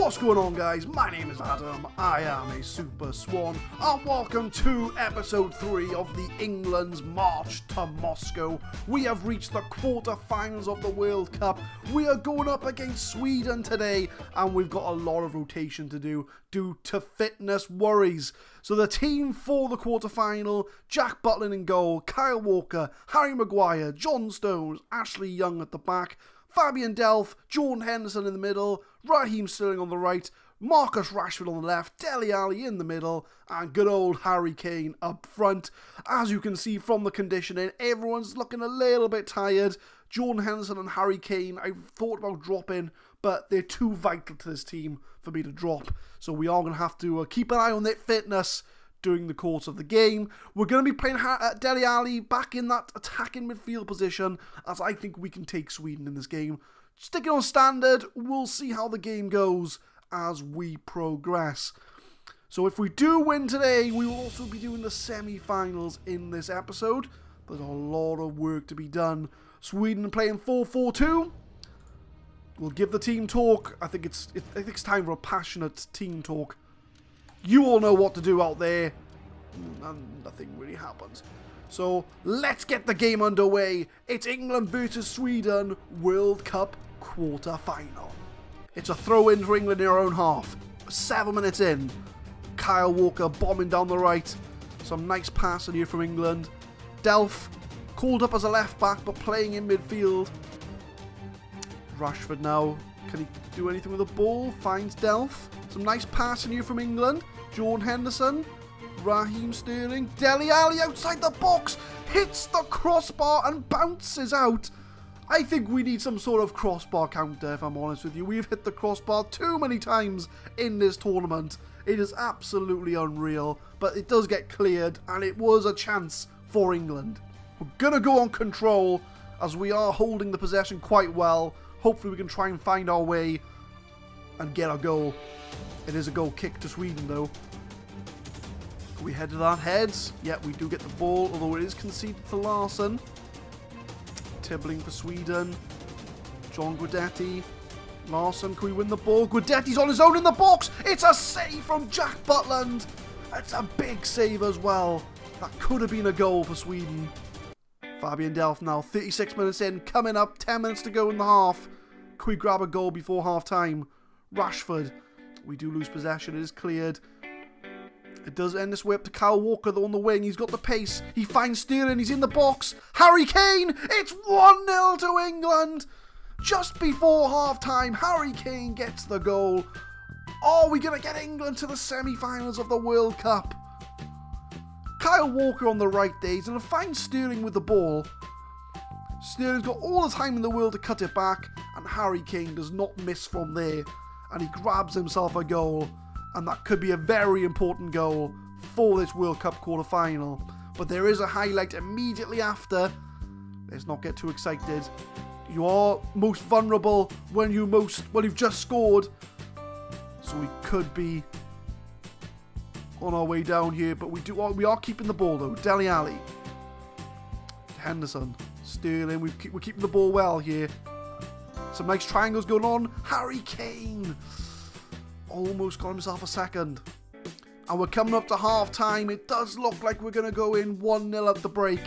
What's going on, guys? My name is Adam, I am a Super Swan, and welcome to episode 3 of the England's March to Moscow. We have reached the quarter-finals of the World Cup. We are going up against Sweden today, and we've got a lot of rotation to do due to fitness worries. So the team for the quarter-final: Jack Butland in goal, Kyle Walker, Harry Maguire, John Stones, Ashley Young at the back, Fabian Delph, Jordan Henderson in the middle, Raheem Sterling on the right, Marcus Rashford on the left, Deli Ali in the middle, and good old Harry Kane up front. As you can see from the conditioning, everyone's looking a little bit tired. Jordan Henderson and Harry Kane, I've thought about dropping, but they're too vital to this team for me to drop. So we are going to have to keep an eye on their fitness during the course of the game. We're going to be playing Deli Ali back in that attacking midfield position, as I think we can take Sweden in this game. Sticking on standard, we'll see how the game goes as we progress. So if we do win today, we will also be doing the semi-finals in this episode. There's a lot of work to be done. Sweden playing 4-4-2. We'll give the team talk. I think it's time for a passionate team talk. You all know what to do out there, and nothing really happens. So let's get the game underway. It's England versus Sweden World Cup quarter-final. It's a throw-in for England in their own half. 7 minutes in, Kyle Walker bombing down the right. Some nice passing here from England. Delph called up as a left-back, but playing in midfield. Rashford now, can he do anything with the ball? Finds Delph. Some nice passing here from England. Jordan Henderson, Raheem Sterling, Deli Ali outside the box, hits the crossbar and bounces out. I think we need some sort of crossbar counter, if I'm honest with you. We've hit the crossbar too many times in this tournament. It is absolutely unreal, but it does get cleared, and it was a chance for England. We're going to go on control, as we are holding the possession quite well. Hopefully we can try and find our way and get a goal. It is a goal kick to Sweden, though. We head to that heads. Yeah, we do get the ball, although it is conceded to Larsson. Tibbling for Sweden. John Guidetti. Larsson, can we win the ball? Guidetti's on his own in the box. It's a save from Jack Butland. It's a big save as well. That could have been a goal for Sweden. Fabian Delph now, 36 minutes in, coming up, 10 minutes to go in the half. Can we grab a goal before half time? Rashford. We do lose possession. It is cleared. It does end this way up to Kyle Walker, though, on the wing. He's got the pace. He finds Sterling. He's in the box. Harry Kane. It's 1-0 to England. Just before half-time, Harry Kane gets the goal. Are we going to get England to the semi-finals of the World Cup? Kyle Walker on the right there. He's going to find Sterling with the ball. Sterling's got all the time in the world to cut it back, and Harry Kane does not miss from there. And he grabs himself a goal, and that could be a very important goal for this World Cup quarter-final. But there is a highlight immediately after. Let's not get too excited. You are most vulnerable when you've just scored. So we could be on our way down here, but we are keeping the ball though. Deli Ali, Henderson, Sterling. We're keeping the ball well here. Some nice triangles going on. Harry Kane almost got himself a second. And we're coming up to half-time. It does look like we're going to go in 1-0 at the break.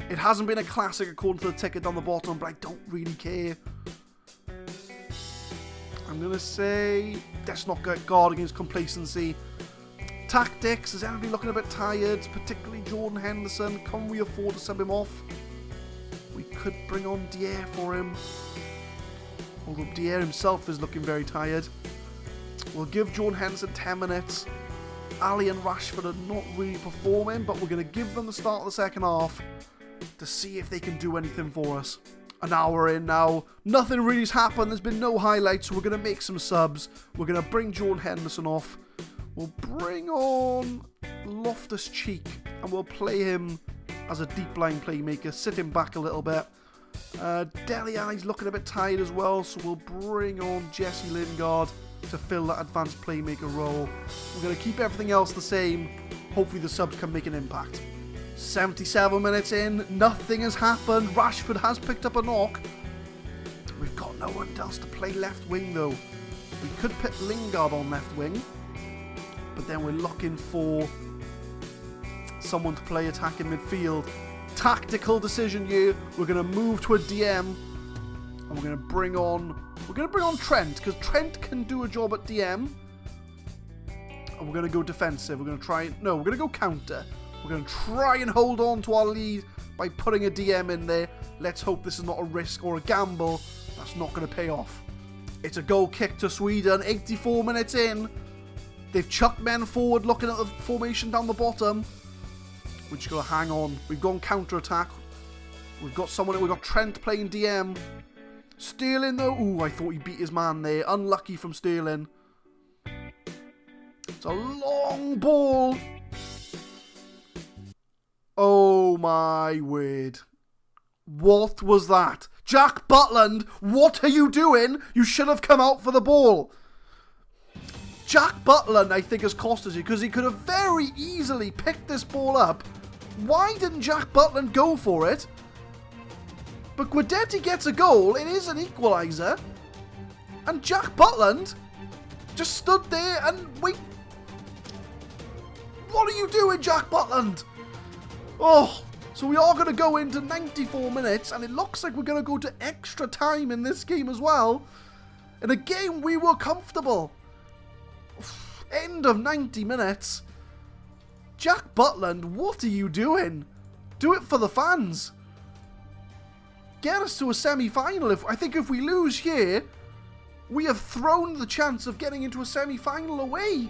It hasn't been a classic according to the ticket down the bottom, but I don't really care. I'm going to say, let's not get guard against complacency. Tactics, is anybody looking a bit tired? Particularly Jordan Henderson. Can we afford to sub him off? We could bring on Dier for him. Although Dier himself is looking very tired. We'll give Jordan Henderson 10 minutes. Ali and Rashford are not really performing, but we're going to give them the start of the second half to see if they can do anything for us. An hour in now. Nothing really has happened. There's been no highlights, so we're going to make some subs. We're going to bring Jordan Henderson off. We'll bring on Loftus-Cheek, and we'll play him as a deep line playmaker. Sit him back a little bit. Deli Ali's looking a bit tired as well, so we'll bring on Jesse Lingard to fill that advanced playmaker role. We're going to keep everything else the same. Hopefully the subs can make an impact. 77 minutes in, nothing has happened. Rashford has picked up a knock. We've got no one else to play left wing though. We could put Lingard on left wing, but then we're looking for someone to play attacking midfield. Tactical decision here. We're going to move to a DM, and we're going to bring on Trent, because Trent can do a job at DM. And we're going to go defensive. We're going to go counter. We're going to try and hold on to our lead by putting a DM in there. Let's hope this is not a risk or a gamble. That's not going to pay off. It's a goal kick to Sweden, 84 minutes in. They've chucked men forward looking at the formation down the bottom. We're just going to hang on. We've gone counter-attack. We've got Trent playing DM. Sterling, though. Ooh, I thought he beat his man there. Unlucky from Sterling. It's a long ball. Oh, my word. What was that? Jack Butland, what are you doing? You should have come out for the ball. Jack Butland, I think, has cost us you because he could have very easily picked this ball up. Why didn't Jack Butland go for it? But Guidetti gets a goal. It is an equaliser. And Jack Butland just stood there and wait. What are you doing, Jack Butland? Oh, so we are going to go into 94 minutes, and it looks like we're going to go to extra time in this game as well. In a game we were comfortable. End of 90 minutes. Jack Butland, what are you doing? Do it for the fans. Get us to a semi-final. I think if we lose here, we have thrown the chance of getting into a semi-final away.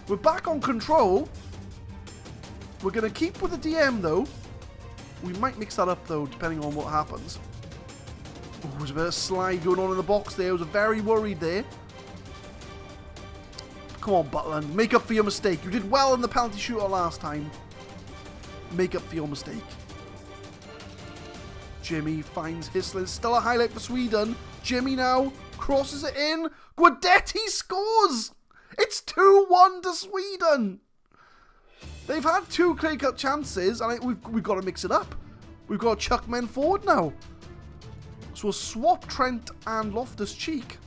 We're back on control. We're going to keep with the DM, though. We might mix that up, though, depending on what happens. Oh, there's a bit of slide going on in the box there. I was very worried there. Come on, Butland. Make up for your mistake. You did well in the penalty shooter last time. Make up for your mistake. Jimmy finds Hisler. Still a highlight for Sweden. Jimmy now crosses it in. Guidetti scores! It's 2-1 to Sweden. They've had 2 clear-cut chances, and we've got to mix it up. We've got to chuck men forward now. So we'll swap Trent and Loftus-Cheek.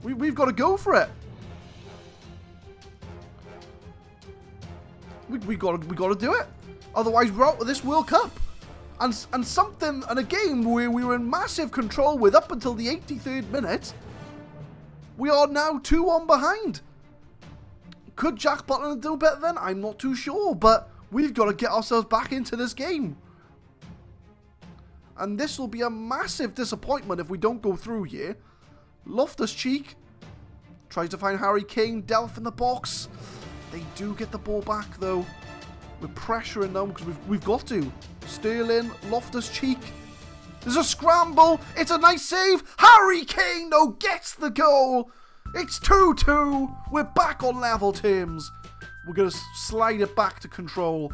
We've got to go for it. We got to do it. Otherwise, we're out of this World Cup. And a game where we were in massive control with up until the 83rd minute. We are now 2-1 behind. Could Jack Butland do better then? I'm not too sure, but we've got to get ourselves back into this game. And this will be a massive disappointment if we don't go through here. Loftus-Cheek tries to find Harry Kane. Delph in the box. They do get the ball back, though. We're pressuring them because we've got to. Sterling, Loftus-Cheek. There's a scramble. It's a nice save. Harry Kane, though, gets the goal. It's 2-2. We're back on level terms. We're going to slide it back to control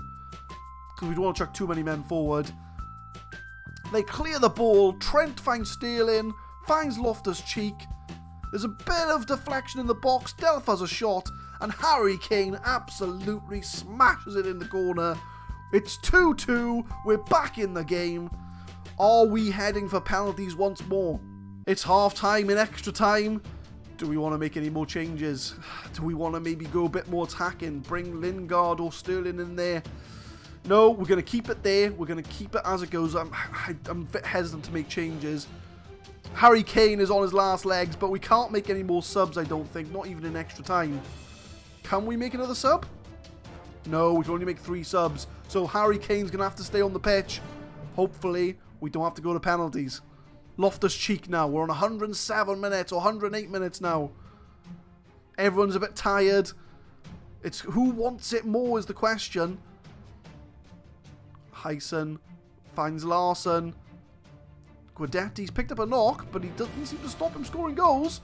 because we don't want to chuck too many men forward. They clear the ball. Trent finds Sterling, finds Loftus-Cheek. There's a bit of deflection in the box. Delph has a shot, and Harry Kane absolutely smashes it in the corner. It's 2-2. We're back in the game. Are we heading for penalties once more? It's half-time in extra time. Do we want to make any more changes? Do we want to maybe go a bit more attacking? Bring Lingard or Sterling in there? No, we're going to keep it there. We're going to keep it as it goes. I'm a bit hesitant to make changes. Harry Kane is on his last legs, but we can't make any more subs, I don't think. Not even in extra time. Can we make another sub? No, we can only make 3 subs. So Harry Kane's going to have to stay on the pitch. Hopefully, we don't have to go to penalties. Loftus-Cheek now. We're on 107 minutes or 108 minutes now. Everyone's a bit tired. It's who wants it more is the question. Hyson finds Larson. Guidetti's picked up a knock, but he doesn't seem to stop him scoring goals.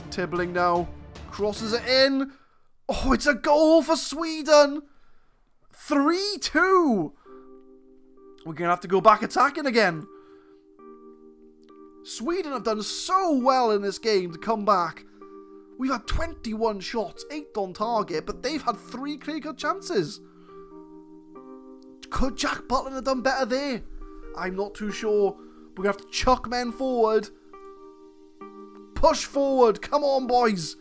Tibbling now. Crosses it in. Oh, it's a goal for Sweden. 3-2. We're going to have to go back attacking again. Sweden have done so well in this game to come back. We've had 21 shots, 8 on target, but they've had 3 clear-cut chances. Could Jack Butland have done better there? I'm not too sure. We're going to have to chuck men forward. Push forward. Come on, boys.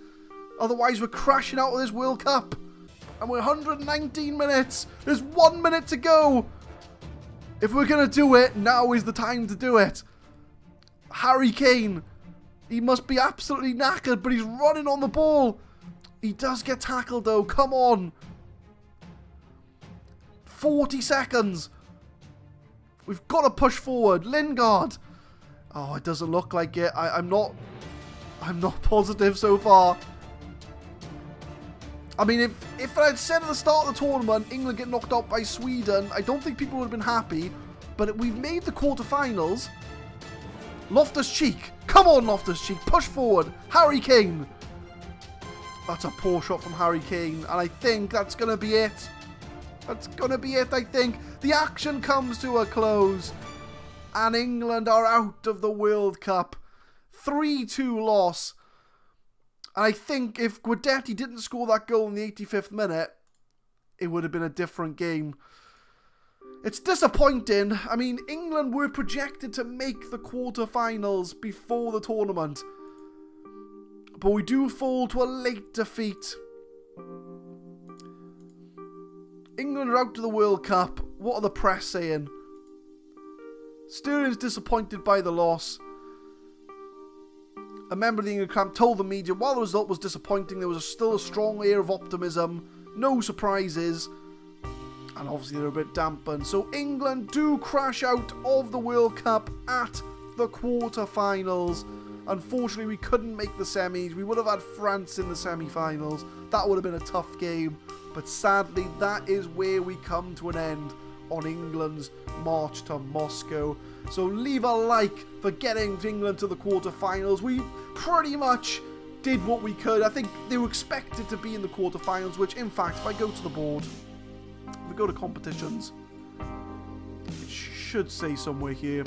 Otherwise, we're crashing out of this World Cup. And we're 119 minutes. There's 1 minute to go. If we're going to do it, now is the time to do it. Harry Kane. He must be absolutely knackered, but he's running on the ball. He does get tackled, though. Come on. 40 seconds. We've got to push forward. Lingard. Oh, it doesn't look like it. I'm not positive so far. I mean, if I'd said at the start of the tournament, England get knocked out by Sweden, I don't think people would have been happy. But we've made the quarterfinals. Loftus-Cheek. Come on, Loftus-Cheek. Push forward. Harry Kane. That's a poor shot from Harry Kane. And I think that's going to be it. That's going to be it, I think. The action comes to a close. And England are out of the World Cup. 3-2 loss. And I think if Guidetti didn't score that goal in the 85th minute, it would have been a different game. It's disappointing. I mean, England were projected to make the quarterfinals before the tournament. But we do fall to a late defeat. England are out of the World Cup. What are the press saying? Sterling's disappointed by the loss. A member of the England camp told the media while the result was disappointing, there was still a strong air of optimism. No surprises. And obviously they're a bit dampened. So England do crash out of the World Cup at the quarterfinals. Unfortunately, we couldn't make the semis. We would have had France in the semi-finals. That would have been a tough game. But sadly, that is where we come to an end on England's march to Moscow. So leave a like for getting England to the quarterfinals. We pretty much did what we could. I think they were expected to be in the quarterfinals, which in fact, if I go to the board, if we go to competitions, it should say somewhere here.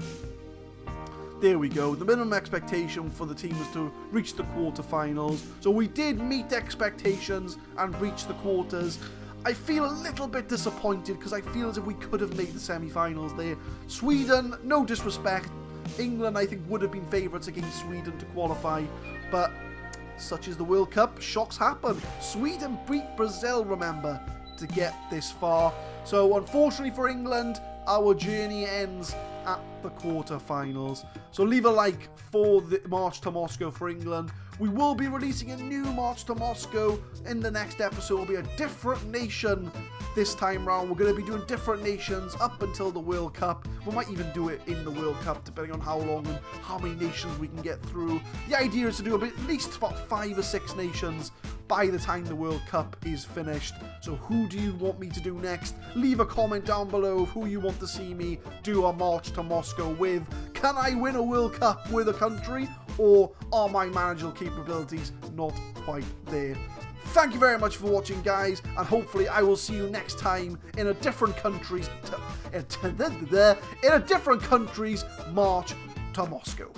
There we go. The minimum expectation for the team was to reach the quarterfinals. So we did meet expectations and reach the quarters. I feel a little bit disappointed because I feel as if we could have made the semi-finals there. Sweden, no disrespect. England, I think, would have been favourites against Sweden to qualify. But such is the World Cup. Shocks happen. Sweden beat Brazil, remember, to get this far. So unfortunately for England, our journey ends at the quarterfinals. So leave a like for the March to Moscow for England. We will be releasing a new March to Moscow in the next episode. It will be a different nation this time round. We're going to be doing different nations up until the World Cup. We might even do it in the World Cup, depending on how long and how many nations we can get through. The idea is to do at least about 5 or 6 nations by the time the World Cup is finished. So who do you want me to do next? Leave a comment down below of who you want to see me do a March to Moscow with. Can I win a World Cup with a country? Or are my managerial capabilities not quite there? Thank you very much for watching, guys, and hopefully I will see you next time in a different country's March to Moscow.